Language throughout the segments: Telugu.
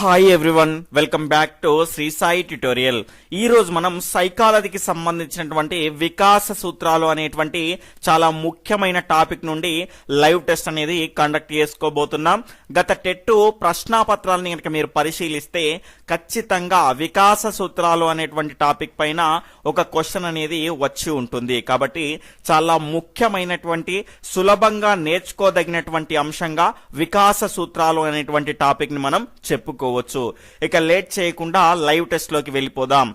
Hi everyone, welcome back to Shri Sai tutorial. ఈ రోజు మనం సైకాలజీకి సంబంధించినటువంటి వికాస సూత్రాలు అనేటువంటి చాలా ముఖ్యమైన టాపిక్ నుండి లైవ్ టెస్ట్ అనేది కండక్ట్ చేసుకోబోతున్నాం. గత టెట్ ప్రశ్నాపత్రాలను కనుక మీరు పరిశీలిస్తే ఖచ్చితంగా వికాస సూత్రాలు అనేటువంటి టాపిక్ పైన ఒక క్వశ్చన్ అనేది వచ్చి ఉంటుంది. కాబట్టి చాలా ముఖ్యమైనటువంటి సులభంగా నేర్చుకోదగినటువంటి అంశంగా వికాస సూత్రాలు అనేటువంటి టాపిక్ ని మనం చెప్పుకోవచ్చు. ఇక లేట్ చేయకుండా లైవ్ టెస్ట్ లోకి వెళ్ళిపోదాం.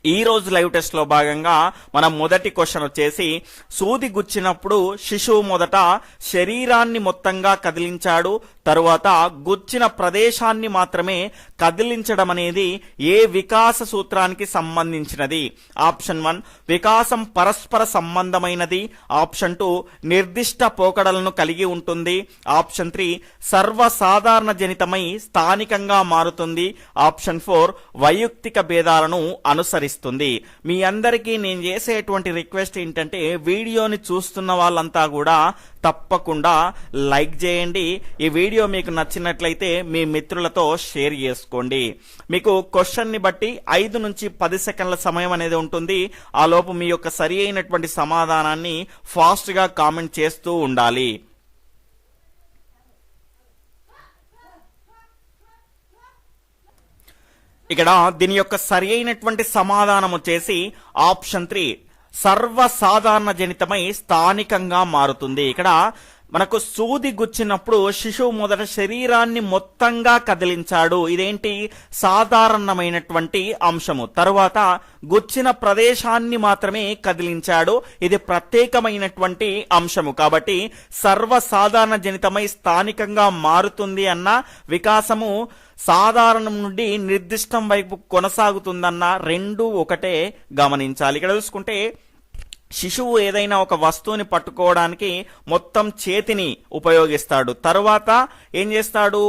ఈ రోజు లైవ్ టెస్ట్ లో భాగంగా మనం మొదటి క్వశ్చన్ వచ్చేసి, సూది గుచ్చినప్పుడు శిశువు మొదట శరీరాన్ని మొత్తంగా కదిలించాడు, తరువాత గుచ్చిన ప్రదేశాన్ని మాత్రమే కదిలించడం అనేది ఏ వికాస సూత్రానికి సంబంధించినది? ఆప్షన్ 1 వికాసం పరస్పర సంబంధమైనది, ఆప్షన్ 2 నిర్దిష్ట పోకడలను కలిగి ఉంటుంది, ఆప్షన్ 3 సర్వసాధారణ జనితమై స్థానికంగా మారుతుంది, ఆప్షన్ 4 వైయక్తిక భేదాలను అనుసరిస్తుంది. మీ అందరికీ నేను చేసేటువంటి రిక్వెస్ట్ ఏంటంటే, వీడియోని చూస్తున్న వాళ్ళంతా కూడా తప్పకుండా లైక్ చేయండి. ఈ వీడియో మీకు నచ్చినట్లయితే మీ మిత్రులతో షేర్ చేసుకోండి. మీకు క్వశ్చన్ ని బట్టి 5 నుంచి 10 సెకండ్ల సమయం అనేది ఉంటుంది. ఆ లోపు మీ యొక్క సరి అయినటువంటి సమాధానాన్ని ఫాస్ట్ గా కామెంట్ చేస్తూ ఉండాలి. ఇక్కడ దీని యొక్క సరి అయినటువంటి సమాధానం వచ్చేసి ఆప్షన్ 3 సర్వసాధారణ జనితమై స్థానికంగా మారుతుంది. ఇక్కడ మనకు సూది గుచ్చినప్పుడు శిశువు మొదట శరీరాన్ని మొత్తంగా కదిలించాడు, ఇదేంటి సాధారణమైనటువంటి అంశము. తరువాత గుచ్చిన ప్రదేశాన్ని మాత్రమే కదిలించాడు, ఇది ప్రత్యేకమైనటువంటి అంశము. కాబట్టి సర్వసాధారణ జనితమై స్థానికంగా మారుతుంది అన్న వికాసము సాధారణం నుండి నిర్దిష్టం వైపు కొనసాగుతుందన్న రెండు ఒకటే గమనించాలి. ఇక్కడ చూసుకుంటే శిశువు ఏదైనా ఒక వస్తువుని పట్టుకోవడానికి మొత్తం చేతిని ఉపయోగిస్తాడు, తరువాత ఏం చేస్తాడు,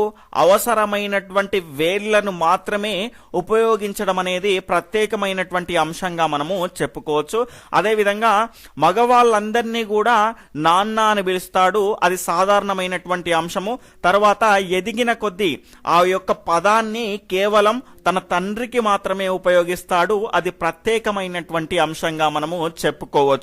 అవసరమైనటువంటి వేళ్లను మాత్రమే ఉపయోగించడం అనేది ప్రత్యేకమైనటువంటి అంశంగా మనము చెప్పుకోవచ్చు. అదేవిధంగా మగవాళ్ళందరినీ కూడా నాన్న అని పిలుస్తాడు, అది సాధారణమైనటువంటి అంశము. తర్వాత ఎదిగిన కొద్దీ ఆ యొక్క పదాన్ని కేవలం తన తండ్రికి మాత్రమే ఉపయోగిస్తాడు, అది ప్రత్యేకమైనటువంటి అంశంగా మనము చెప్పుకోవచ్చు.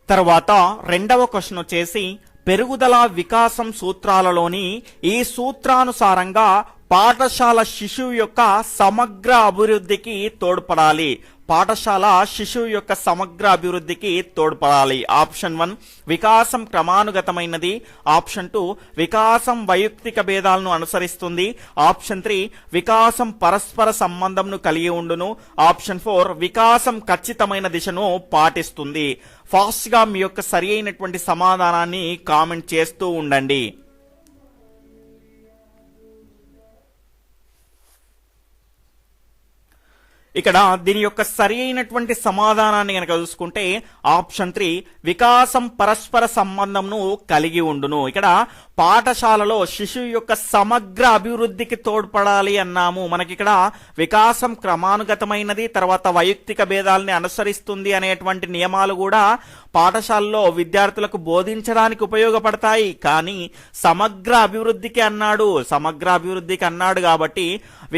తర్వాత రెండవ క్వశ్చన్ వచ్చేసి, పెరుగుదల వికాసం సూత్రాలలోని ఈ సూత్రానుసారంగా పాఠశాల శిశువు యొక్క సమగ్ర అభివృద్ధికి తోడ్పడాలి. పాఠశాల శిశువు యొక్క సమగ్ర అభివృద్ధికి తోడ్పడాలి. ఆప్షన్ 1 వికాసం క్రమానుగతమైనది, ఆప్షన్ 2 వికాసం వైయక్తిక భేదాలను అనుసరిస్తుంది, ఆప్షన్ 3 వికాసం పరస్పర సంబంధంను కలిగి ఉండును, ఆప్షన్ 4 వికాసం ఖచ్చితమైన దిశను పాటిస్తుంది. ఫాస్ట్ గా మీ యొక్క సరి అయినటువంటి సమాధానాన్ని కామెంట్ చేస్తూ ఉండండి. ఇక్కడ దీని యొక్క సరి అయినటువంటి సమాధానాన్ని కనుక చూసుకుంటే ఆప్షన్ 3 వికాసం పరస్పర సంబంధంను కలిగి ఉండును. ఇక్కడ పాఠశాలలో శిశువు యొక్క సమగ్ర అభివృద్ధికి తోడ్పడాలి అన్నాము. మనకి ఇక్కడ వికాసం క్రమానుగతమైనది, తర్వాత వైయక్తిక భేదాలని అనుసరిస్తుంది అనేటువంటి నియమాలు కూడా పాఠశాలలో విద్యార్థులకు బోధించడానికి ఉపయోగపడతాయి. కానీ సమగ్ర అభివృద్ధికి అన్నాడు కాబట్టి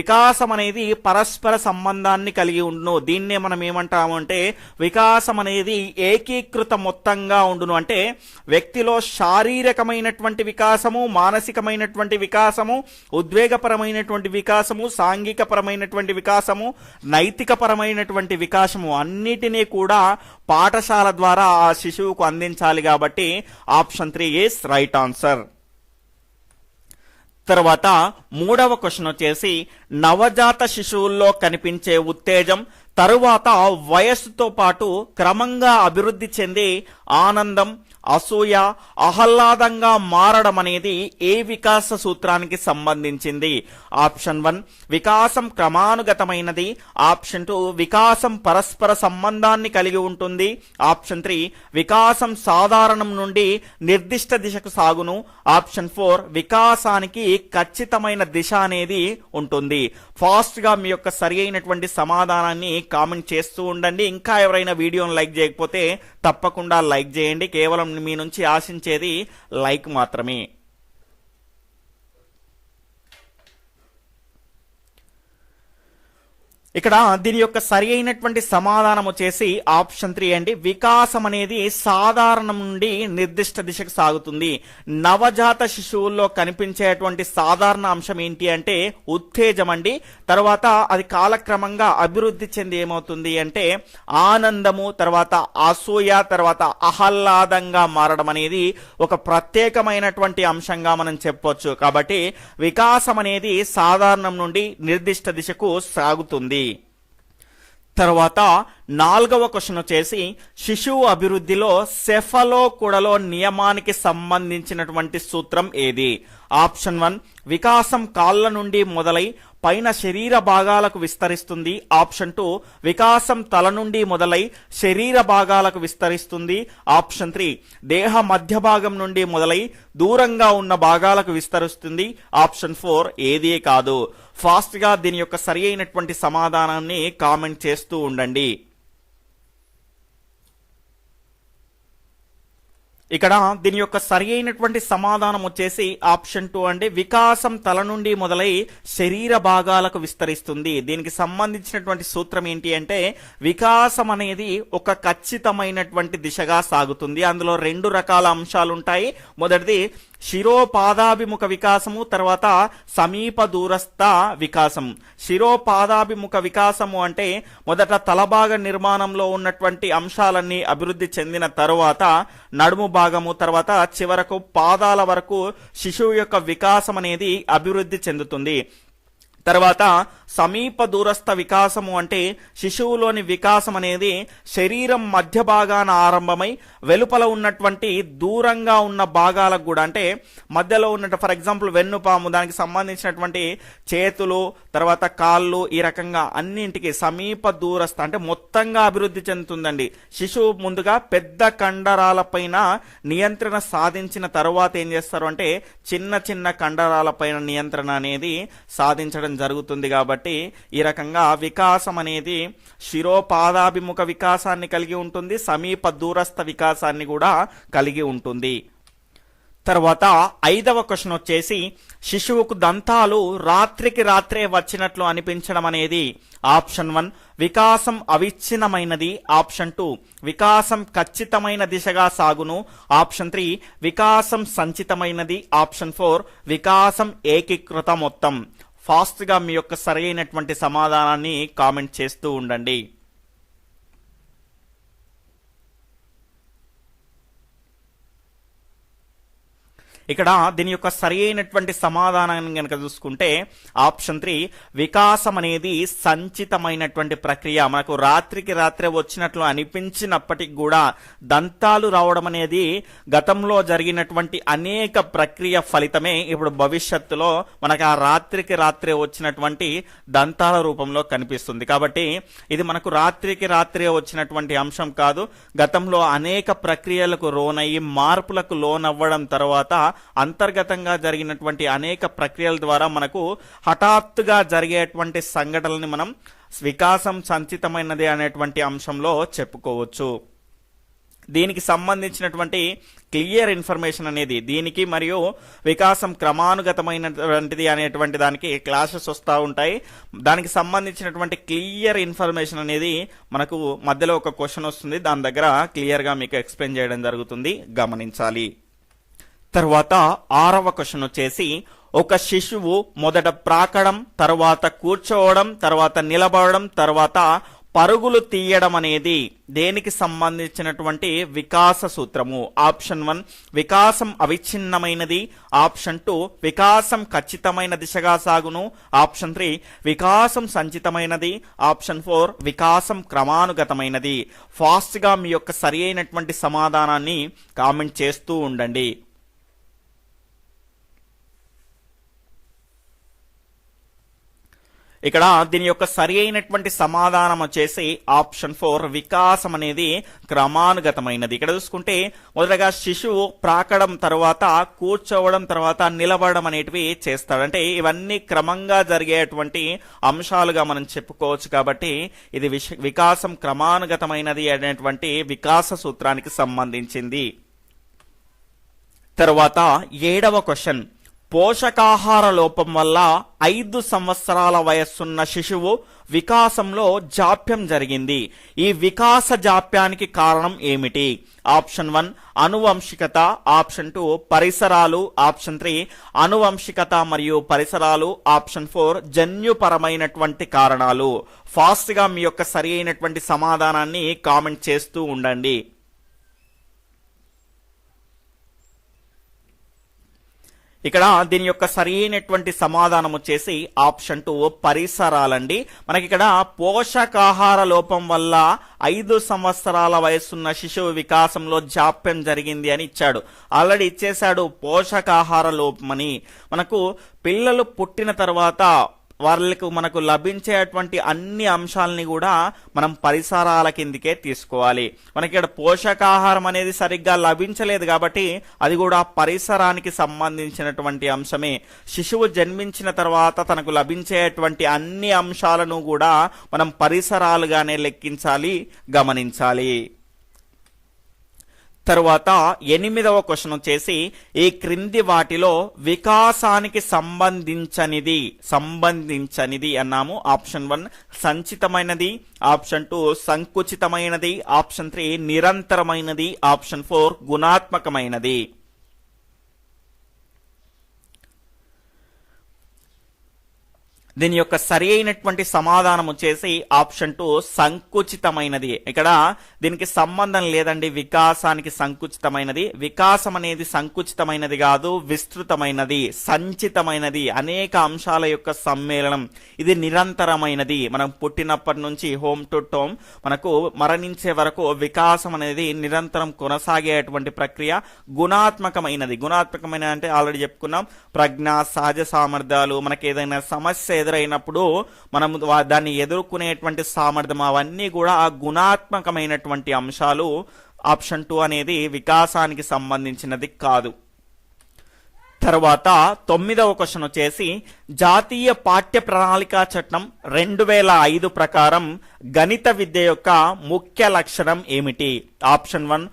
వికాసం అనేది పరస్పర సంబంధాన్ని కలిగి ఉండును. దీన్నే మనం ఏమంటాము అంటే వికాసం అనేది ఏకీకృత మొత్తంగా ఉండును. అంటే వ్యక్తిలో శారీరకమైనటువంటి వికాసము, మానసికమైనటువంటి వికాసము, ఉద్వేగపరమైనటువంటి వికాసము, సాంఘిక పరమైనటువంటి వికాసము, నైతిక పరమైనటువంటి వికాసము అన్నిటినీ కూడా పాఠశాల ద్వారా ఆ శిశువుకు అందించాలి. కాబట్టి ఆప్షన్ 3 ఈస్ రైట్ ఆన్సర్. తర్వాత మూడవ క్వశ్చన్ వచ్చేసి, నవజాత శిశువుల్లో కనిపించే ఉత్తేజం తరువాత వయస్సుతో పాటు క్రమంగా అభివృద్ధి చెందే ఆనందం, అసూయ, ఆహ్లాదంగా మారడం అనేది ఏ వికాస సూత్రానికి సంబంధించింది? ఆప్షన్ 1 వికాసం క్రమానుగతమైనది, ఆప్షన్ 2 వికాసం పరస్పర సంబంధాన్ని కలిగి ఉంటుంది, ఆప్షన్ 3 వికాసం సాధారణం నుండి నిర్దిష్ట దిశకు సాగును, ఆప్షన్ 4 వికాసానికి ఖచ్చితమైన దిశ అనేది ఉంటుంది. ఫాస్ట్ గా మీ యొక్క సరి అయినటువంటి సమాధానాన్ని కామెంట్ చేస్తూ ఉండండి. ఇంకా ఎవరైనా వీడియోని లైక్ చేయకపోతే తప్పకుండా లైక్ చేయండి. కేవలం మీ నుంచి ఆశించేది లైక్ మాత్రమే. ఇక్కడ దీని యొక్క సరి అయినటువంటి సమాధానం వచ్చేసి ఆప్షన్ 3 అండి. వికాసం అనేది సాధారణం నుండి నిర్దిష్ట దిశకు సాగుతుంది. నవజాత శిశువుల్లో కనిపించేటువంటి సాధారణ అంశం ఏంటి అంటే ఉత్తేజం అండి. తర్వాత అది కాలక్రమంగా అభివృద్ధి చెంది ఏమవుతుంది అంటే ఆనందము, తర్వాత అసూయ, తర్వాత ఆహ్లాదంగా మారడం అనేది ఒక ప్రత్యేకమైనటువంటి అంశంగా మనం చెప్పొచ్చు. కాబట్టి వికాసం అనేది సాధారణం నుండి నిర్దిష్ట దిశకు సాగుతుంది. తర్వాత 4వ క్వశ్చన్ వచ్చేసి శిశువు అభివృద్ధిలో సెఫలోకుడలో నియమానికి సంబంధించినటువంటి సూత్రం ఏది? ఆప్షన్ 1 వికాసం కాళ్ళ నుండి మొదలై పైన శరీర భాగాలకు విస్తరిస్తుంది. ఆప్షన్ 2 వికాసం తల నుండి మొదలై శరీర భాగాలకు విస్తరిస్తుంది. ఆప్షన్ 3 దేహ మధ్య భాగం నుండి మొదలై దూరంగా ఉన్న భాగాలకు విస్తరిస్తుంది. ఆప్షన్ 4 ఏదీ కాదు. ఫాస్ట్ గా దీని యొక్క సరి అయినటువంటి సమాధానాన్ని కామెంట్ చేస్తూ ఉండండి. ఇక్కడ దీని యొక్క సరి అయినటువంటి సమాధానం వచ్చేసి ఆప్షన్ 2 అండి. వికాసం తల నుండి మొదలై శరీర భాగాలకు విస్తరిస్తుంది. దీనికి సంబంధించినటువంటి సూత్రం ఏంటి అంటే వికాసం అనేది ఒక ఖచ్చితమైనటువంటి దిశగా సాగుతుంది. అందులో 2 రకాల అంశాలు ఉంటాయి. మొదటిది శిరోపాదాభిముఖ వికాసము, తర్వాత సమీప దూరస్థ వికాసం. శిరోపాదాభిముఖ వికాసము అంటే మొదట తలభాగ నిర్మాణంలో ఉన్నటువంటి అంశాలన్నీ అభివృద్ధి చెందిన తరువాత నడుము భాగము, తర్వాత చివరకు పాదాల వరకు శిశువు యొక్క వికాసం అనేది అభివృద్ధి చెందుతుంది. తర్వాత సమీప దూరస్థ వికాసము అంటే శిశువులోని వికాసం అనేది శరీరం మధ్య భాగాన ఆరంభమై వెలుపల ఉన్నటువంటి దూరంగా ఉన్న భాగాలకు కూడా, అంటే మధ్యలో ఉన్నట్టు ఫర్ ఎగ్జాంపుల్ వెన్నుపాము, దానికి సంబంధించినటువంటి చేతులు, తర్వాత కాళ్ళు, ఈ రకంగా అన్నింటికి సమీప దూరస్థ అంటే మొత్తంగా అభివృద్ధి చెందుతుందండి. శిశువు ముందుగా పెద్ద కండరాలపైన నియంత్రణ సాధించిన తరువాత ఏం చేస్తారు అంటే చిన్న చిన్న కండరాలపైన నియంత్రణ అనేది సాధించడం జరుగుతుంది. కాబట్టి ఈ రకంగా వికాసం అనేది శిరోపాదాభిముఖ వికాసాన్ని కలిగి ఉంటుంది, సమీప దూరస్థ వికాసాన్ని కూడా కలిగి ఉంటుంది. తర్వాత 5వ క్వశ్చన్ వచ్చేసి శిశువుకు దంతాలు రాత్రికి రాత్రే వచ్చినట్లు అనిపించడం అనేది ఆప్షన్ 1 వికాసం అవిచ్ఛిన్నమైనది. ఆప్షన్ 2 వికాసం ఖచ్చితమైన దిశగా సాగును. ఆప్షన్ 3 వికాసం సంచితమైనది. ఆప్షన్ 4 వికాసం ఏకీకృత మొత్తం. ఫాస్ట్ గా మీ యొక్క సరైనటువంటి సమాధానాన్ని కామెంట్ చేస్తూ ఉండండి. ఇక్కడ దీని యొక్క సరి అయినటువంటి సమాధానాన్ని కనుక చూసుకుంటే ఆప్షన్ 3 వికాసం అనేది సంచితమైనటువంటి ప్రక్రియ. మనకు రాత్రికి రాత్రే వచ్చినట్లు అనిపించినప్పటికీ కూడా దంతాలు రావడం అనేది గతంలో జరిగినటువంటి అనేక ప్రక్రియ ఫలితమే ఇప్పుడు భవిష్యత్తులో మనకు ఆ రాత్రికి రాత్రే వచ్చినటువంటి దంతాల రూపంలో కనిపిస్తుంది. కాబట్టి ఇది మనకు రాత్రికి రాత్రే వచ్చినటువంటి అంశం కాదు. గతంలో అనేక ప్రక్రియలకు లోనయ్యి మార్పులకు లోనవ్వడం తర్వాత అంతర్గతంగా జరిగినటువంటి అనేక ప్రక్రియల ద్వారా మనకు హఠాత్తుగా జరిగేటువంటి సంఘటనల్ని మనం వికాసం సంచితమైనది అనేటువంటి అంశంలో చెప్పుకోవచ్చు. దీనికి సంబంధించినటువంటి క్లియర్ ఇన్ఫర్మేషన్ అనేది దీనికి మరియు వికాసం క్రమానుగతమైనటువంటిది అనేటువంటి దానికి క్లాసెస్ వస్తూ ఉంటాయి. దానికి సంబంధించినటువంటి క్లియర్ ఇన్ఫర్మేషన్ అనేది మనకు మధ్యలో ఒక క్వశ్చన్ వస్తుంది, దాని దగ్గర క్లియర్గా మీకు ఎక్స్ప్లెయిన్ చేయడం జరుగుతుంది, గమనించాలి. తర్వాత 6వ క్వశ్చన్ వచ్చేసి ఒక శిశువు మొదట ప్రాకడం, తర్వాత కూర్చోవడం, తర్వాత నిలబడడం, తర్వాత పరుగులు తీయడం అనేది దేనికి సంబంధించినటువంటి వికాస సూత్రము? ఆప్షన్ 1 వికాసం అవిచ్ఛిన్నమైనది. ఆప్షన్ 2 వికాసం ఖచ్చితమైన దిశగా సాగును. ఆప్షన్ 3 వికాసం సంచితమైనది. ఆప్షన్ 4 వికాసం క్రమానుగతమైనది. ఫాస్ట్ గా మీ యొక్క సరి అయినటువంటి సమాధానాన్ని కామెంట్ చేస్తూ ఉండండి. ఇక్కడ దీని యొక్క సరి అయినటువంటి సమాధానం వచ్చేసి ఆప్షన్ 4 వికాసం అనేది క్రమానుగతమైనది. ఇక్కడ చూసుకుంటే మొదటగా శిశువు ప్రాకడం, తర్వాత కూర్చోవడం, తర్వాత నిలబడడం అనేటివి చేస్తాడు. అంటే ఇవన్నీ క్రమంగా జరిగేటువంటి అంశాలుగా మనం చెప్పుకోవచ్చు. కాబట్టి ఇది వికాసం క్రమానుగతమైనది అనేటువంటి వికాస సూత్రానికి సంబంధించింది. తర్వాత 7వ క్వశ్చన్ పోషకాహార లోపం వల్ల 5 సంవత్సరాల వయస్సున్న శిశువు వికాసంలో జాప్యం జరిగింది. ఈ వికాస జాప్యానికి కారణం ఏమిటి? ఆప్షన్ 1 అనువంశికత, ఆప్షన్ 2 పరిసరాలు, ఆప్షన్ 3 అనువంశికత మరియు పరిసరాలు, ఆప్షన్ 4 జన్యుపరమైనటువంటి కారణాలు. ఫాస్ట్ గా మీ యొక్క సరి అయినటువంటి సమాధానాన్ని కామెంట్ చేస్తూ ఉండండి. ఇక్కడ దీని యొక్క సరైనటువంటి సమాధానం వచ్చేసి ఆప్షన్ 2 పరిసరాలండి. మనకి ఇక్కడ పోషకాహార లోపం వల్ల 5 సంవత్సరాల వయసున్న శిశువు వికాసంలో జాప్యం జరిగింది అని ఇచ్చాడు. ఆల్రెడీ ఇచ్చేశాడు పోషకాహార లోపమని. మనకు పిల్లలు పుట్టిన తర్వాత మనకు లభించేటువంటి అన్ని అంశాలని కూడా మనం పరిసరాల కిందికే తీసుకోవాలి. మనకి ఇక్కడ పోషకాహారం అనేది సరిగ్గా లభించలేదు కాబట్టి అది కూడా పరిసరానికి సంబంధించినటువంటి అంశమే. శిశువు జన్మించిన తర్వాత తనకు లభించేటువంటి అన్ని అంశాలను కూడా మనం పరిసరాలుగానే లెక్కించాలి, గమనించాలి. తరువాత 8వ క్వశ్చన్ వచ్చేసి ఈ క్రింది వాటిలో వికాసానికి సంబంధించనిది అన్నాము. ఆప్షన్ 1 సంచితమైనది, ఆప్షన్ 2 సంకుచితమైనది, ఆప్షన్ 3 నిరంతరమైనది, ఆప్షన్ 4 గుణాత్మకమైనది. దీని యొక్క సరి అయినటువంటి సమాధానం వచ్చేసి ఆప్షన్ 2 సంకుచితమైనది. ఇక్కడ దీనికి సంబంధం లేదండి వికాసానికి సంకుచితమైనది. వికాసం అనేది సంకుచితమైనది కాదు, విస్తృతమైనది, సంచితమైనది, అనేక అంశాల యొక్క సమ్మేళనం. ఇది నిరంతరమైనది. మనం పుట్టినప్పటి నుంచి హోమ్ టు టోమ్ మనకు మరణించే వరకు వికాసం అనేది నిరంతరం కొనసాగేటువంటి ప్రక్రియ. గుణాత్మకమైనది అంటే ఆల్రెడీ చెప్పుకున్నాం, ప్రజ్ఞ, సహజ సామర్థ్యాలు, మనకి ఏదైనా సమస్య ఎదురైనప్పుడు మనం దాన్ని ఎదుర్కొనేటువంటి సామర్థ్యం, అవన్నీ కూడా ఆ గుణాత్మకమైనటువంటి అంశాలు. ఆప్షన్ 2 అనేది వికాసానికి సంబంధించినది కాదు. తర్వాత 9వ క్వశ్చన్ వచ్చేసి జాతీయ పాఠ్య ప్రణాళిక చట్టం 2005 ప్రకారం గణిత విద్య యొక్క ముఖ్య లక్షణం ఏమిటి? ఆప్షన్ 1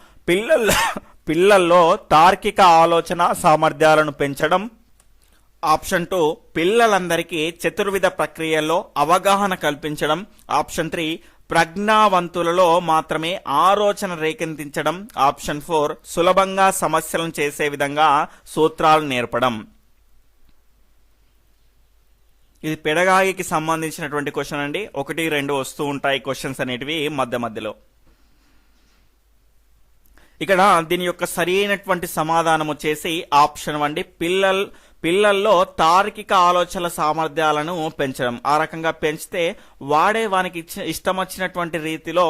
పిల్లల్లో తార్కిక ఆలోచన సామర్థ్యాలను పెంచడం, ఆప్షన్ 2 పిల్లలందరికీ చతుర్విధ ప్రక్రియల్లో అవగాహన కల్పించడం, ఆప్షన్ 3 ప్రజ్ఞావంతులలో మాత్రమే ఆలోచన రేకెత్తించడం, ఆప్షన్ 4 సులభంగా సమస్యలను చేసే విధంగా సూత్రాలు నేర్పడం. ఇది పెడగాగికి సంబంధించినటువంటి క్వశ్చన్ అండి. 1, 2 వస్తూ ఉంటాయి క్వశ్చన్స్ అనేటివి మధ్యలో. ఇక్కడ దీని యొక్క సరి అయినటువంటి సమాధానం వచ్చేసి ఆప్షన్ 1 పిల్లల్లో తార్కిక ఆలోచనల సామర్థ్యాలను పెంచడం. ఆ రకంగా పెంచితే వానికి ఇష్టం వచ్చినటువంటి రీతిలో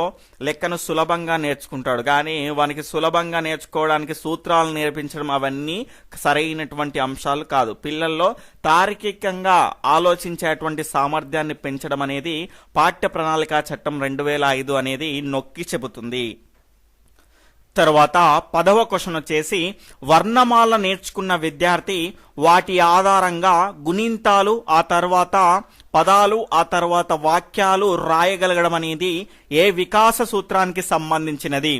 లెక్కను సులభంగా నేర్చుకుంటాడు. కానీ వానికి సులభంగా నేర్చుకోవడానికి సూత్రాలు నేర్పించడం అవన్నీ సరైనటువంటి అంశాలు కాదు. పిల్లల్లో తార్కికంగా ఆలోచించేటువంటి సామర్థ్యాన్ని పెంచడం అనేది పాఠ్య ప్రణాళిక చట్టం 2005 అనేది నొక్కి చెబుతుంది. తర్వాత 10వ క్వశ్చన్ వచ్చేసి వర్ణమాల నేర్చుకున్న విద్యార్థి వాటి ఆధారంగా గుణింతాలు, ఆ తర్వాత పదాలు, ఆ తర్వాత వాక్యాలు రాయగలగడం అనేది ఏ వికాస సూత్రానికి సంబంధించినది?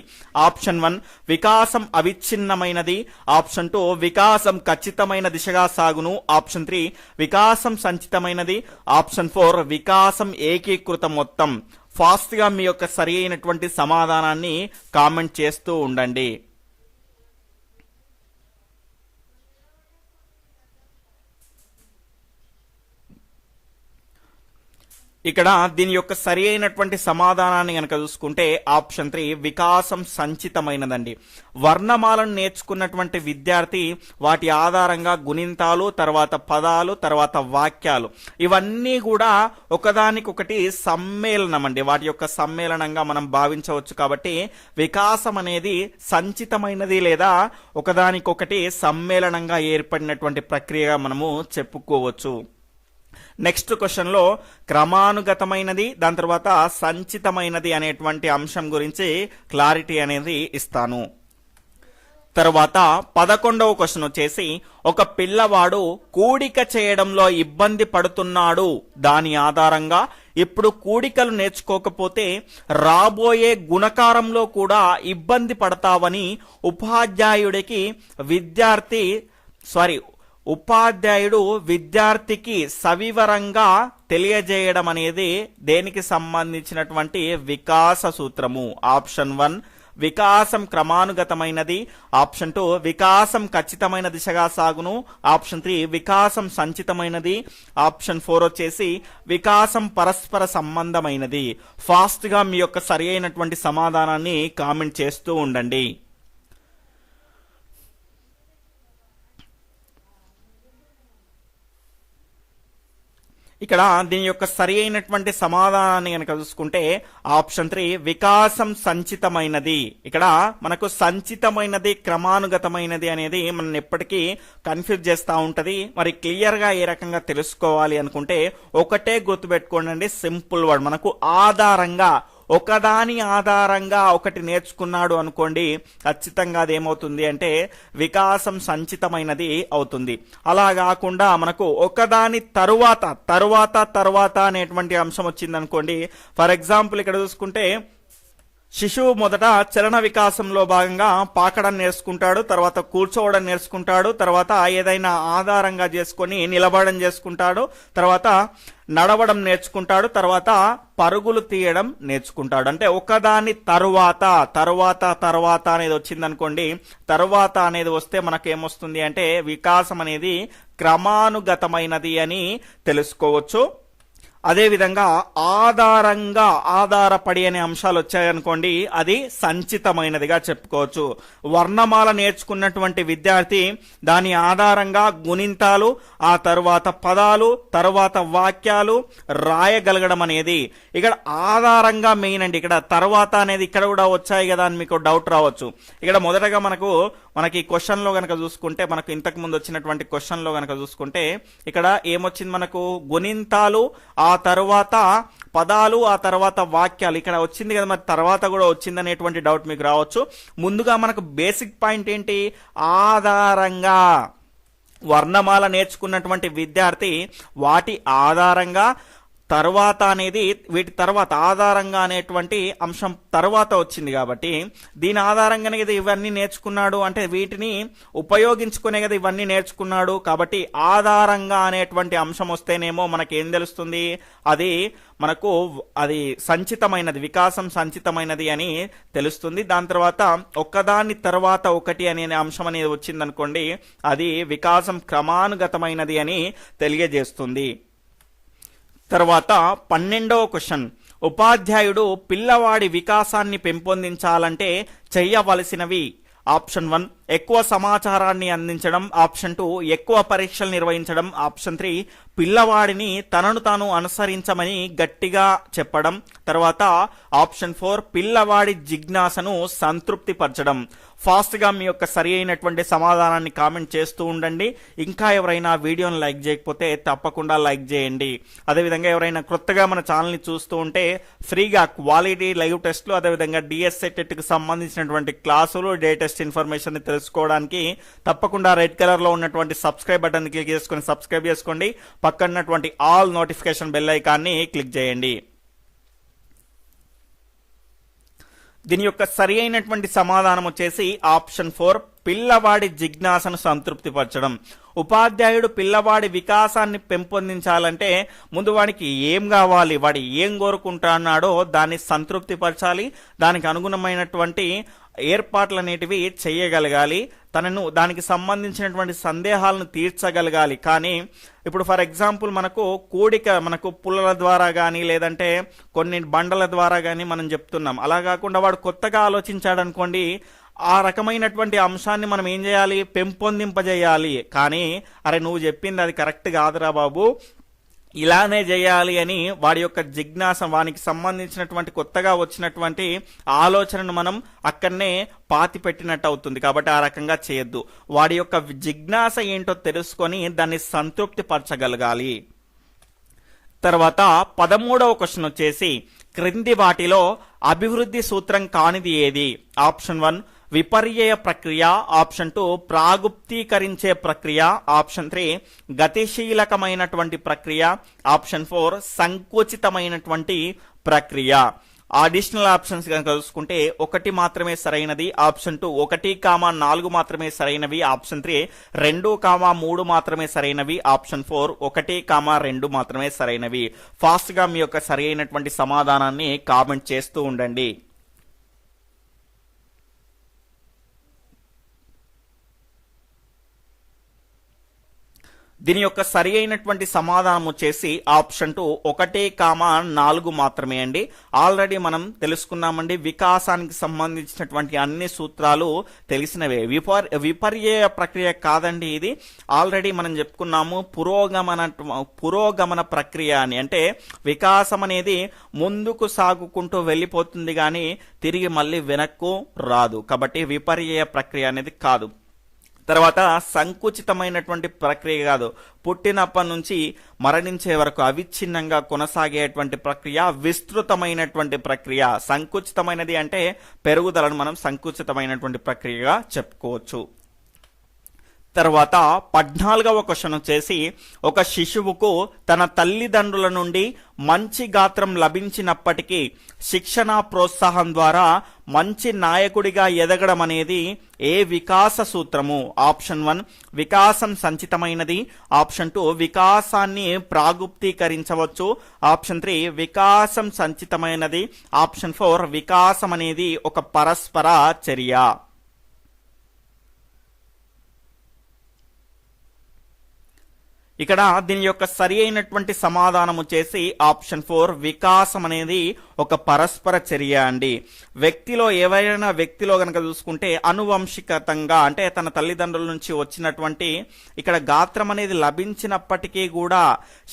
ఆప్షన్ 1 వికాసం అవిచ్ఛిన్నమైనది, ఆప్షన్ 2 వికాసం ఖచ్చితమైన దిశగా సాగును, ఆప్షన్ 3 వికాసం సంచితమైనది, ఆప్షన్ 4 వికాసం ఏకీకృత మొత్తం. ఫాస్ట్ గా మీ యొక్క సరి అయినటువంటి సమాధానాన్ని కామెంట్ చేస్తూ ఉండండి. ఇక్కడ దీని యొక్క సరి అయినటువంటి సమాధానాన్ని గనక చూసుకుంటే ఆప్షన్ 3 వికాసం సంచితమైనదండి. వర్ణమాలను నేర్చుకున్నటువంటి విద్యార్థి వాటి ఆధారంగా గుణింతాలు, తర్వాత పదాలు, తర్వాత వాక్యాలు, ఇవన్నీ కూడా ఒకదానికొకటి సమ్మేళనం అండి. వాటి యొక్క సమ్మేళనంగా మనం భావించవచ్చు. కాబట్టి వికాసం అనేది సంచితమైనది లేదా ఒకదానికొకటి సమ్మేళనంగా ఏర్పడినటువంటి ప్రక్రియగా మనము చెప్పుకోవచ్చు. నెక్స్ట్ క్వశ్చన్ లో క్రమానుగతమైనది, దాని తర్వాత సంచితమైనది అనేటువంటి అంశం గురించి క్లారిటీ అనేది ఇస్తాను. తర్వాత 11వ క్వశ్చన్ వచ్చేసి ఒక పిల్లవాడు కూడిక చేయడంలో ఇబ్బంది పడుతున్నాడు, దాని ఆధారంగా ఇప్పుడు కూడికలు నేర్చుకోకపోతే రాబోయే గుణకారంలో కూడా ఇబ్బంది పడతావని ఉపాధ్యాయుడు విద్యార్థికి సవివరంగా తెలియజేయడం అనేది దేనికి సంబంధించినటువంటి వికాస సూత్రము? ఆప్షన్ 1 వికాసం క్రమానుగతమైనది, ఆప్షన్ 2 వికాసం ఖచ్చితమైన దిశగా సాగును, ఆప్షన్ 3 వికాసం సంచితమైనది, ఆప్షన్ 4 వచ్చేసి వికాసం పరస్పర సంబంధమైనది. ఫాస్ట్ గా మీ యొక్క సరి అయినటువంటి సమాధానాన్ని కామెంట్ చేస్తూ ఉండండి. ఇక్కడ దీని యొక్క సరి అయినటువంటి సమాధానాన్ని కనుక చూసుకుంటే ఆప్షన్ 3 వికాసం సంచితమైనది. ఇక్కడ మనకు సంచితమైనది క్రమానుగతమైనది అనేది మనం ఎప్పటికీ కన్ఫ్యూజ్ చేస్తూ ఉంటది. మరి క్లియర్ గా ఏ రకంగా తెలుసుకోవాలి అనుకుంటే ఒకటే గుర్తుపెట్టుకోండి, సింపుల్ వర్డ్. మనకు ఆధారంగా ఒకదాని ఆధారంగా ఒకటి నేర్చుకున్నాడు అనుకోండి, ఖచ్చితంగా అదేమవుతుంది అంటే వికాసం సంచితమైనది అవుతుంది. అలా కాకుండా మనకు ఒకదాని తరువాత అనేటువంటి అంశం వచ్చింది అనుకోండి. ఫర్ ఎగ్జాంపుల్ ఇక్కడ చూసుకుంటే శిశువు మొదట చలన వికాసంలో భాగంగా పాకడం నేర్చుకుంటాడు, తర్వాత కూర్చోవడం నేర్చుకుంటాడు, తర్వాత ఏదైనా ఆధారంగా చేసుకొని నిలబడడం చేసుకుంటాడు, తర్వాత నడవడం నేర్చుకుంటాడు, తర్వాత పరుగులు తీయడం నేర్చుకుంటాడు. అంటే ఒకదాని తరువాత అనేది వచ్చింది అనుకోండి. తరువాత అనేది వస్తే మనకేమొస్తుంది అంటే వికాసం అనేది క్రమానుగతమైనది అని తెలుసుకోవచ్చు. అదేవిధంగా ఆధారపడి అనే అంశాలు వచ్చాయనుకోండి, అది సంచితమైనదిగా చెప్పుకోవచ్చు. వర్ణమాల నేర్చుకున్నటువంటి విద్యార్థి దాని ఆధారంగా గుణింతాలు, ఆ తరువాత పదాలు, తరువాత వాక్యాలు రాయగలగడం అనేది ఇక్కడ ఆధారంగా మెయిన్ అండి. ఇక్కడ తర్వాత అనేది ఇక్కడ కూడా వచ్చాయి కదా అని మీకు డౌట్ రావచ్చు. ఇక్కడ మొదటగా మనకి క్వశ్చన్ లో గనక చూసుకుంటే, మనకు ఇంతకు ముందు వచ్చినటువంటి క్వశ్చన్ లో గనక చూసుకుంటే ఇక్కడ ఏమొచ్చింది, మనకు గుణింతాలు, ఆ తర్వాత పదాలు, ఆ తర్వాత వాక్యాలు ఇక్కడ వచ్చింది కదా. మరి తర్వాత కూడా వచ్చింది అనేటువంటి డౌట్ మీకు రావచ్చు. ముందుగా మనకు బేసిక్ పాయింట్ ఏంటి, ఆధారంగా. వర్ణమాల నేర్చుకున్నటువంటి విద్యార్థి వాటి ఆధారంగా తర్వాత అనేది వీటి తర్వాత ఆధారంగా అనేటువంటి అంశం తర్వాత వచ్చింది కాబట్టి దీని ఆధారంగానే కదా ఇవన్నీ నేర్చుకున్నాడు. అంటే వీటిని ఉపయోగించుకునే కదా ఇవన్నీ నేర్చుకున్నాడు. కాబట్టి ఆధారంగా అనేటువంటి అంశం వస్తేనేమో మనకేం తెలుస్తుంది, అది సంచితమైనది, వికాసం సంచితమైనది అని తెలుస్తుంది. దాని తర్వాత ఒకదాని తర్వాత ఒకటి అనే అంశం అనేది వచ్చిందనుకోండి, అది వికాసం క్రమానుగతమైనది అని తెలియజేస్తుంది. తర్వాత 12వ క్వశ్చన్, ఉపాధ్యాయుడు పిల్లవాడి వికాసాన్ని పెంపొందించాలంటే చెయ్యవలసినవి. ఆప్షన్ 1 ఎక్కువ సమాచారాన్ని అందించడం, ఆప్షన్ 2 ఎక్కువ పరీక్షలు నిర్వహించడం, ఆప్షన్ 3 పిల్లవాడిని తనను తాను అనుసరించమని గట్టిగా చెప్పడం, తర్వాత ఆప్షన్ 4 పిల్లవాడి జిజ్ఞాసను సంతృప్తి పరచడం. ఫాస్ట్ గా మీ యొక్క సరి అయినటువంటి సమాధానాన్ని కామెంట్ చేస్తూ ఉండండి. ఇంకా ఎవరైనా వీడియోని లైక్ చేయకపోతే తప్పకుండా లైక్ చేయండి. అదేవిధంగా ఎవరైనా కొత్తగా మన ఛానల్ ని చూస్తూ ఉంటే ఫ్రీగా క్వాలిటీ లైవ్ టెస్ట్లు, అదేవిధంగా డిఎస్సీ టెట్ కి సంబంధించినటువంటి క్లాసులు, డే టెస్ట్ ఇన్ఫర్మేషన్ తెలుసుకోవడానికి తప్పకుండా రెడ్ కలర్ లో ఉన్నటువంటి సబ్స్క్రైబ్ బటన్ క్లిక్ చేసుకుని సబ్స్క్రైబ్ చేసుకోండి. పక్కనటువంటి ఆల్ నోటిఫికేషన్ బెల్ ఐకాన్ని క్లిక్ చేయండి. దీని యొక్క సరి అయినటువంటి సమాధానం వచ్చేసి ఆప్షన్ 4 పిల్లవాడి జిజ్ఞాసను సంతృప్తిపరచడం. ఉపాధ్యాయుడు పిల్లవాడి వికాసాన్ని పెంపొందించాలంటే ముందు వాడికి ఏం కావాలి, వాడు ఏం కోరుకుంటున్నాడో దాన్ని సంతృప్తిపరచాలి, దానికి అనుగుణమైనటువంటి ఏర్పాట్లు అనేటివి చేయగలగాలి, దానికి సంబంధించినటువంటి సందేహాలను తీర్చగలగాలి. కానీ ఇప్పుడు ఫర్ ఎగ్జాంపుల్ మనకు పుల్లల ద్వారా కానీ లేదంటే కొన్ని బండల ద్వారా కానీ మనం చెప్తున్నాం. అలా కాకుండా వాడు కొత్తగా ఆలోచించాడు అనుకోండి, ఆ రకమైనటువంటి అంశాన్ని మనం ఏం చేయాలి, పెంపొందింపజేయాలి. కానీ అరే నువ్వు చెప్పింది అది కరెక్ట్ కాదురా బాబు, ఇలానే చేయాలి అని వాడి యొక్క జిజ్ఞాస, వానికి సంబంధించినటువంటి కొత్తగా వచ్చినటువంటి ఆలోచనను మనం అక్కడనే పాతి పెట్టినట్టు అవుతుంది. కాబట్టి ఆ రకంగా చేయొద్దు. వాడి యొక్క జిజ్ఞాస ఏంటో తెలుసుకొని దాన్ని సంతృప్తి పరచగలగాలి. తర్వాత 13వ క్వశ్చన్ వచ్చేసి క్రింది వాటిలో అభివృద్ధి సూత్రం కానిది ఏది? ఆప్షన్ 1 విపర్యయ ప్రక్రియ, ఆప్షన్ 2 ప్రాగుప్తీకరించే ప్రక్రియ, ఆప్షన్ 3 గతిశీలకమైనటువంటి ప్రక్రియ, ఆప్షన్ 4 సంకుచితమైనటువంటి ప్రక్రియ. అడిషనల్ ఆప్షన్స్ కనుక చూసుకుంటే 1 మాత్రమే సరైనది, ఆప్షన్ 2 1, 4 మాత్రమే సరైనవి, ఆప్షన్ 3 2, 3 మాత్రమే సరైనవి, ఆప్షన్ 4 1, 2 మాత్రమే సరైనవి. ఫాస్ట్ గా మీ యొక్క సరి అయినటువంటి సమాధానాన్ని కామెంట్ చేస్తూ ఉండండి. దీని యొక్క సరి అయినటువంటి సమాధానం వచ్చేసి ఆప్షన్ 2 1, 4 మాత్రమే అండి. ఆల్రెడీ మనం తెలుసుకున్నామండి, వికాసానికి సంబంధించినటువంటి అన్ని సూత్రాలు తెలిసినవే. విపర్యయ ప్రక్రియ కాదండి ఇది. ఆల్రెడీ మనం చెప్పుకున్నాము పురోగమన ప్రక్రియ అని. అంటే వికాసం అనేది ముందుకు సాగుకుంటూ వెళ్ళిపోతుంది కానీ తిరిగి మళ్ళీ వెనక్కు రాదు. కాబట్టి విపర్యయ ప్రక్రియ అనేది కాదు. తర్వాత సంకుచితమైనటువంటి ప్రక్రియ కాదు, పుట్టినప్పటి నుంచి మరణించే వరకు అవిచ్ఛిన్నంగా కొనసాగేటువంటి ప్రక్రియ విస్తృతమైనటువంటి ప్రక్రియ. సంకుచితమైనది అంటే పెరుగుదలను మనం సంకుచితమైనటువంటి ప్రక్రియగా చెప్పుకోవచ్చు. తర్వాత 14వ క్వశ్చన్ వచ్చేసి, ఒక శిశువుకు తన తల్లిదండ్రుల నుండి మంచి గాత్రం లభించినప్పటికీ శిక్షణ ప్రోత్సాహం ద్వారా మంచి నాయకుడిగా ఎదగడం అనేది ఏ వికాస సూత్రము? ఆప్షన్ 1 వికాసం సంచితమైనది, ఆప్షన్ 2 వికాసాన్ని ప్రాగుప్తీకరించవచ్చు, ఆప్షన్ 3 వికాసం సంచితమైనది, ఆప్షన్ 4 వికాసం అనేది ఒక పరస్పర చర్య. ఇక్కడ దీని యొక్క సరి అయినటువంటి సమాధానం వచ్చేసి ఆప్షన్ 4 వికాసం అనేది ఒక పరస్పర చర్య అండి. వ్యక్తిలో గనక చూసుకుంటే అనువంశికతంగా అంటే తన తల్లిదండ్రుల నుంచి వచ్చినటువంటి ఇక్కడ గాత్రం అనేది లభించినప్పటికీ కూడా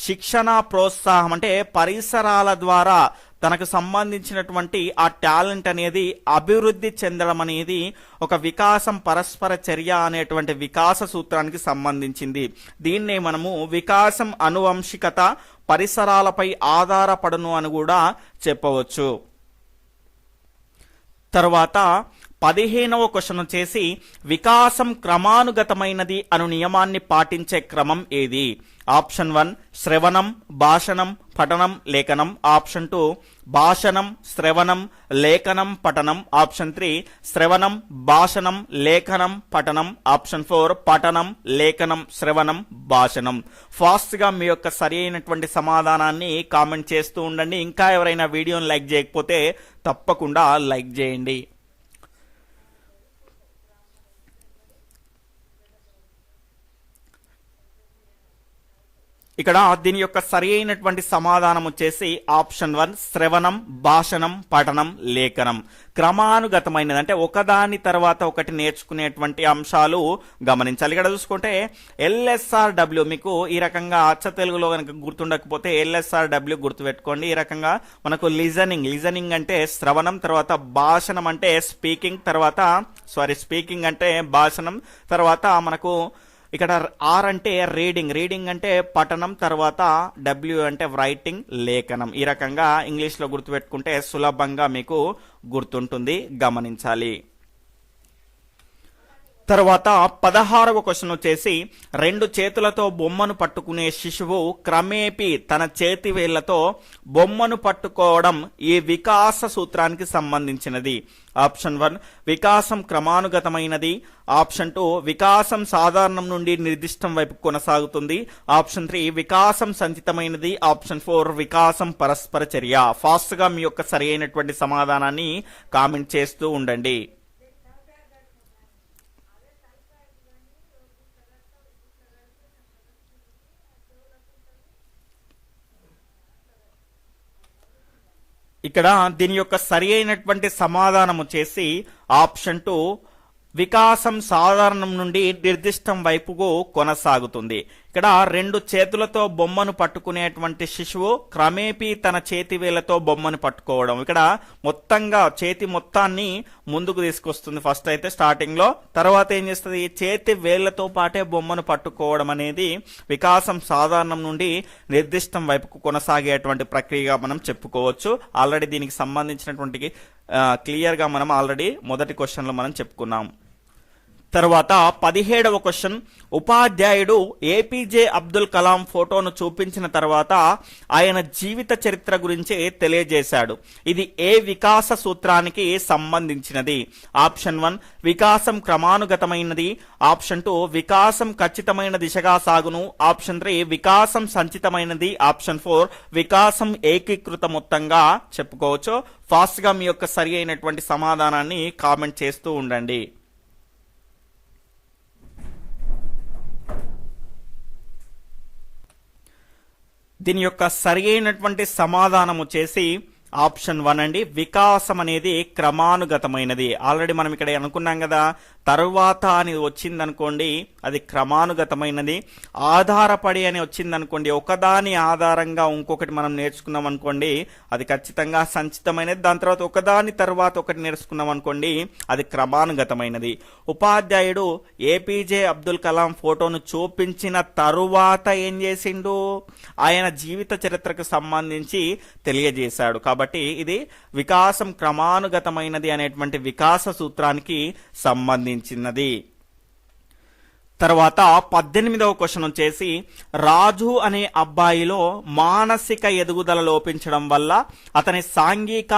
శిక్షణ ప్రోత్సాహం అంటే పరిసరాల ద్వారా తనకు సంబంధించినటువంటి ఆ టాలెంట్ అనేది అభివృద్ధి చెందడం అనేది ఒక వికాసం పరస్పర చర్య అనేటువంటి వికాస సూత్రానికి సంబంధించింది. దీన్నే మనము వికాసం అనువంశికత పరిసరాలపై ఆధారపడును అని కూడా చెప్పవచ్చు. తర్వాత 15వ క్వశ్చన్ వచ్చేసి, వికాసం క్రమానుగతమైనది అను నియమాన్ని పాటించే క్రమం ఏది? ఆప్షన్ 1 శ్రవణం, భాషణం, పఠనం, లేఖనం, ఆప్షన్ 2 భాషణం, శ్రవణం, లేఖనం, పఠనం, ఆప్షన్ 3 శ్రవణం, భాషణం, లేఖనం, పఠనం, ఆప్షన్ 4 పఠనం, లేఖనం, శ్రవణం, భాషణం. ఫాస్ట్ గా మీ యొక్క సరి అయినటువంటి సమాధానాన్ని కామెంట్ చేస్తూ ఉండండి. ఇంకా ఎవరైనా వీడియోని లైక్ చేయకపోతే తప్పకుండా లైక్ చేయండి. ఇక్కడ దీని యొక్క సరి అయినటువంటి సమాధానం వచ్చేసి ఆప్షన్ 1 శ్రవణం, భాషణం, పఠనం, లేఖనం. క్రమానుగతమైనది అంటే ఒకదాని తర్వాత ఒకటి నేర్చుకునేటువంటి అంశాలు గమనించాలి. ఇక్కడ చూసుకుంటే LSRW మీకు ఈ రకంగా అచ్చ తెలుగులో కనుక గుర్తుండకపోతే LSRW గుర్తుపెట్టుకోండి. ఈ రకంగా మనకు లిజనింగ్ అంటే శ్రవణం, తర్వాత భాషణం అంటే స్పీకింగ్ అంటే భాషణం, తర్వాత మనకు ఇక్కడ ఆర్ అంటే రీడింగ్ అంటే పఠనం, తర్వాత W అంటే రైటింగ్, లేఖనం. ఈ రకంగా ఇంగ్లీష్లో గుర్తుపెట్టుకుంటే సులభంగా మీకు గుర్తుంటుంది, గమనించాలి. తర్వాత 16వ క్వశ్చన్ వచ్చేసి, 2 చేతులతో బొమ్మను పట్టుకునే శిశువు క్రమేపీ తన చేతి వేళ్లతో బొమ్మను పట్టుకోవడం ఈ వికాస సూత్రానికి సంబంధించినది. ఆప్షన్ 1 వికాసం క్రమానుగతమైనది, ఆప్షన్ 2 వికాసం సాధారణం నుండి నిర్దిష్టం వైపు కొనసాగుతుంది, ఆప్షన్ 3 వికాసం సంచితమైనది, ఆప్షన్ 4 వికాసం పరస్పర చర్య. ఫాస్ట్ గా మీ యొక్క సరి అయినటువంటి సమాధానాన్ని కామెంట్ చేస్తూ ఉండండి. ఇక్కడ దీని యొక్క సరి అయినటువంటి సమాధానం వచ్చేసి ఆప్షన్ 2 వికాసం సాధారణం నుండి నిర్దిష్టం వైపుకు కొనసాగుతుంది. ఇక్కడ 2 చేతులతో బొమ్మను పట్టుకునేటువంటి శిశువు క్రమేపీ తన చేతి వేళ్లతో బొమ్మను పట్టుకోవడం. ఇక్కడ మొత్తంగా చేతి మొత్తాన్ని ముందుకు తీసుకొస్తుంది ఫస్ట్ అయితే స్టార్టింగ్ లో. తర్వాత ఏం చేస్తుంది, చేతి వేళ్లతో పాటే బొమ్మను పట్టుకోవడం అనేది వికాసం సాధారణం నుండి నిర్దిష్టం వైపుకు కొనసాగేటువంటి ప్రక్రియగా మనం చెప్పుకోవచ్చు. ఆల్రెడీ దీనికి సంబంధించినటువంటి క్లియర్ గా మనం ఆల్రెడీ మొదటి క్వశ్చన్ లో మనం చెప్పుకున్నాం. తర్వాత 17వ క్వశ్చన్, ఉపాధ్యాయుడు ఏపీజే అబ్దుల్ కలాం ఫోటోను చూపించిన తర్వాత ఆయన జీవిత చరిత్ర గురించి తెలియజేశాడు. ఇది ఏ వికాస సూత్రానికి సంబంధించినది? ఆప్షన్ 1 వికాసం క్రమానుగతమైనది, ఆప్షన్ 2 వికాసం ఖచ్చితమైన దిశగా సాగును, ఆప్షన్ 3 వికాసం సంచితమైనది, ఆప్షన్ 4 వికాసం ఏకీకృత మొత్తంగా చెప్పుకోవచ్చు. ఫాస్ట్ గా మీ యొక్క సరి అయినటువంటి సమాధానాన్ని కామెంట్ చేస్తూ ఉండండి. దీని యొక్క సరి అయినటువంటి సమాధానం వచ్చేసి ఆప్షన్ 1 అండి. వికాసం అనేది క్రమానుగతమైనది. ఆల్రెడీ మనం ఇక్కడ అనుకున్నాం కదా, తరువాత అని వచ్చిందనుకోండి అది క్రమానుగతమైనది, ఆధారపడి అని వచ్చిందనుకోండి ఒకదాని ఆధారంగా ఇంకొకటి మనం నేర్చుకున్నాం అనుకోండి అది ఖచ్చితంగా సంచితమైనది, దాని తర్వాత ఒకదాని తర్వాత ఒకటి నేర్చుకున్నాం అనుకోండి అది క్రమానుగతమైనది. ఉపాధ్యాయుడు ఏపీజే అబ్దుల్ కలాం ఫోటోను చూపించిన తరువాత ఏం చేసిండు? ఆయన జీవిత చరిత్రకు సంబంధించి తెలియజేశాడు. కాబట్టి ఇది వికాసం క్రమానుగతమైనది అనేటువంటి వికాస సూత్రానికి సంబంధించినది. తర్వాత 18వ క్వశ్చన్ వచ్చేసి, రాజు అనే అబ్బాయిలో మానసిక ఎదుగుదల లోపించడం వల్ల అతని సాంఘిక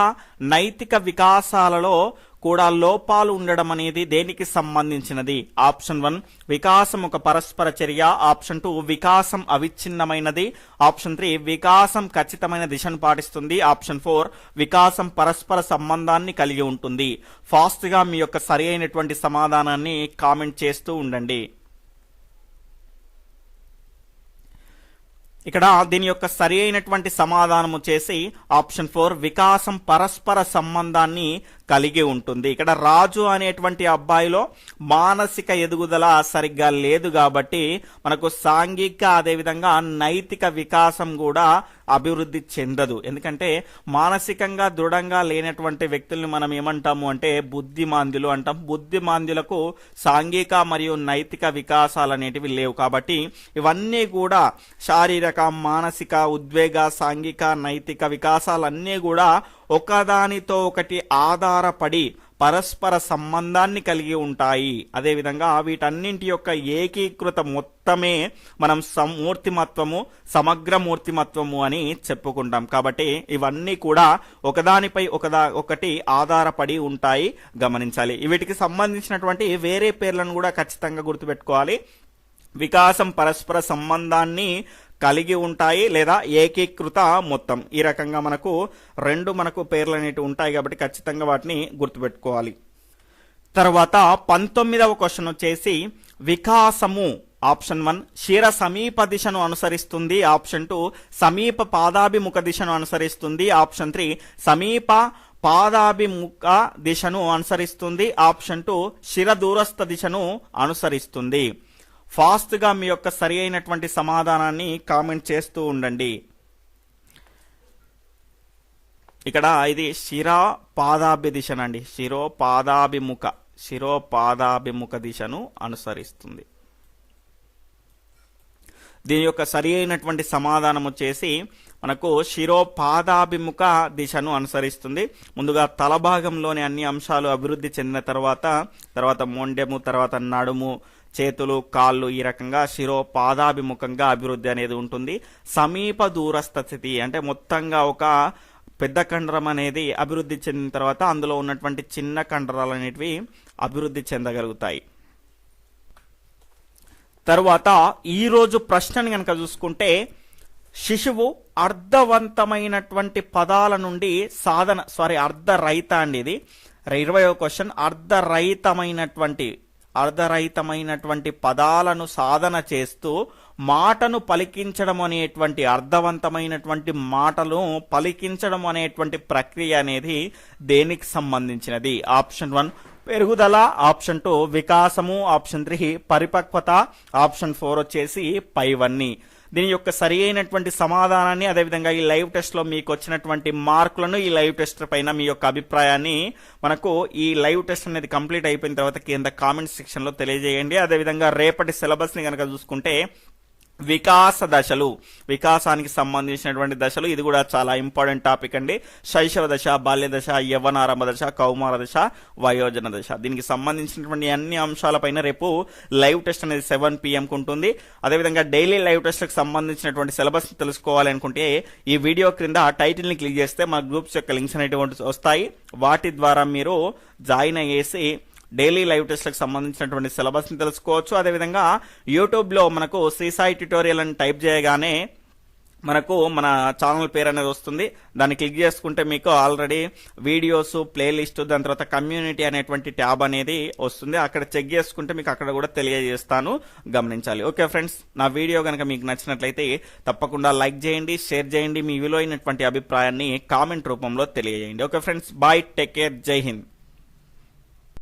నైతిక వికాసాలలో కూడా లోపాలు ఉండడం అనేది దేనికి సంబంధించినది? ఆప్షన్ 1 వికాసం ఒక పరస్పర చర్య, ఆప్షన్ 2 వికాసం అవిచ్ఛిన్నమైనది, ఆప్షన్ 3 వికాసం ఖచ్చితమైన దిశను పాటిస్తుంది, ఆప్షన్ 4 వికాసం పరస్పర సంబంధాన్ని కలిగి ఉంటుంది. ఫాస్ట్ గా మీ యొక్క సరి అయినటువంటి సమాధానాన్ని కామెంట్ చేస్తూ ఉండండి. ఇక్కడ దీని యొక్క సరి అయినటువంటి సమాధానం వచ్చేసి ఆప్షన్ 4 వికాసం పరస్పర సంబంధాన్ని కలిగి ఉంటుంది. ఇక్కడ రాజు అనేటువంటి అబ్బాయిలో మానసిక ఎదుగుదల సరిగ్గా లేదు కాబట్టి మనకు సాంఘిక అదేవిధంగా నైతిక వికాసం కూడా అభివృద్ధి చెందదు. ఎందుకంటే మానసికంగా దృఢంగా లేనటువంటి వ్యక్తుల్ని మనం ఏమంటాము అంటే బుద్ధిమాంద్యులు అంటాం. బుద్ధిమాంద్యులకు సాంఘిక మరియు నైతిక వికాసాలు అనేటివి లేవు. కాబట్టి ఇవన్నీ కూడా శారీరక మానసిక ఉద్వేగ సాంఘిక నైతిక వికాసాలన్నీ కూడా ఒకదానితో ఒకటి ఆధారపడి పరస్పర సంబంధాన్ని కలిగి ఉంటాయి. అదేవిధంగా వీటన్నింటి యొక్క ఏకీకృత మొత్తమే మనం మూర్తిమత్వము సమగ్ర మూర్తిమత్వము అని చెప్పుకుంటాం. కాబట్టి ఇవన్నీ కూడా ఒకదానిపై ఒకటి ఆధారపడి ఉంటాయి, గమనించాలి. వీటికి సంబంధించినటువంటి వేరే పేర్లను కూడా ఖచ్చితంగా గుర్తుపెట్టుకోవాలి. వికాసం పరస్పర సంబంధాన్ని కలిగి ఉంటాయి లేదా ఏకీకృత మొత్తం, ఈ రకంగా మనకు పేర్లు అనేవి ఉంటాయి కాబట్టి ఖచ్చితంగా వాటిని గుర్తుపెట్టుకోవాలి. తర్వాత 19వ క్వశ్చన్ వచ్చేసి, వికాసము ఆప్షన్ 1 శిర సమీప దిశను అనుసరిస్తుంది, ఆప్షన్ 2 సమీప పాదాభిముఖ దిశను అనుసరిస్తుంది, ఆప్షన్ 3 సమీప పాదాభిముఖ దిశను అనుసరిస్తుంది, ఆప్షన్ 2 శిర దూరస్థ దిశను అనుసరిస్తుంది. ఫాస్ట్ గా మీ యొక్క సరి అయినటువంటి సమాధానాన్ని కామెంట్ చేస్తూ ఉండండి. ఇక్కడ ఇది శిరోపాదాభి దిశనండి, శిరోపాదాభిముఖ దిశను అనుసరిస్తుంది. దీని యొక్క సరి అయినటువంటి సమాధానం వచ్చేసి మనకు శిరోపాదాభిముఖ దిశను అనుసరిస్తుంది. ముందుగా తల భాగంలోని అన్ని అంశాలు అభివృద్ధి చెందిన తర్వాత మొండెము, తర్వాత నడుము, చేతులు, కాళ్ళు, ఈ రకంగా శిరోపాదాభిముఖంగా అభివృద్ధి అనేది ఉంటుంది. సమీప దూరస్థ స్థితి అంటే మొత్తంగా ఒక పెద్ద కండరం అనేది అభివృద్ధి చెందిన తర్వాత అందులో ఉన్నటువంటి చిన్న కండరాలు అనేటివి అభివృద్ధి చెందగలుగుతాయి. తర్వాత ఈరోజు ప్రశ్నని కనుక చూసుకుంటే, శిశువు అర్థవంతమైనటువంటి పదాల నుండి అర్ధరహిత అండి. ఇది 20వ క్వశ్చన్. అర్ధరహితమైనటువంటి పదాలను సాధన చేస్తూ మాటను పలికించడం అనేటువంటి అర్థవంతమైనటువంటి మాటలు పలికించడం అనేటువంటి ప్రక్రియ అనేది దేనికి సంబంధించినది? ఆప్షన్ 1 పెరుగుదల, ఆప్షన్ 2 వికాసము, ఆప్షన్ 3 పరిపక్వత, ఆప్షన్ 4 వచ్చేసి పైవన్నీ. దీని యొక్క సరి అయినటువంటి సమాధానాన్ని అదేవిధంగా ఈ లైవ్ టెస్ట్ లో మీకు వచ్చినటువంటి మార్కులను ఈ లైవ్ టెస్ట్ పైన మీ యొక్క అభిప్రాయాన్ని ఈ లైవ్ టెస్ట్ అనేది కంప్లీట్ అయిపోయిన తర్వాత కింద కామెంట్ సెక్షన్ లో తెలియజేయండి. అదేవిధంగా రేపటి సిలబస్ ని కనుక చూసుకుంటే వికాస దశలు, వికాసానికి సంబంధించినటువంటి దశలు, ఇది కూడా చాలా ఇంపార్టెంట్ టాపిక్ అండి. శైశవ దశ, బాల్య దశ, యవ్వనారంభ దశ, కౌమార దశ, వయోజన దశ. దీనికి సంబంధించినటువంటి అన్ని అంశాలపైన రేపు లైవ్ టెస్ట్ అనేది 7 PM కు ఉంటుంది. అదేవిధంగా డైలీ లైవ్ టెస్ట్లకు సంబంధించినటువంటి సిలబస్ తెలుసుకోవాలి అనుకుంటే ఈ వీడియో క్రింద టైటిల్ ని క్లిక్ చేస్తే మా గ్రూప్స్ యొక్క లింక్స్ అనేటువంటి వస్తాయి. వాటి ద్వారా మీరు జాయిన్ అయ్యేసి డైలీ లైవ్ టెస్ట్లకు సంబంధించినటువంటి సిలబస్ ని తెలుసుకోవచ్చు. అదేవిధంగా యూట్యూబ్ లో మనకు శ్రీ సాయి ట్యుటోరియల్ అని టైప్ చేయగానే మనకు మన ఛానల్ పేరు అనేది వస్తుంది. దాన్ని క్లిక్ చేసుకుంటే మీకు ఆల్రెడీ వీడియోస్, ప్లేలిస్ట్, దాని తర్వాత కమ్యూనిటీ అనేటువంటి ట్యాబ్ అనేది వస్తుంది. అక్కడ చెక్ చేసుకుంటే మీకు అక్కడ కూడా తెలియజేస్తాను, గమనించాలి. ఓకే ఫ్రెండ్స్, నా వీడియో కనుక మీకు నచ్చినట్లయితే తప్పకుండా లైక్ చేయండి, షేర్ చేయండి, మీ విలువైనటువంటి అభిప్రాయాన్ని కామెంట్ రూపంలో తెలియజేయండి. Okay friends, bye, take care, Jai Hind.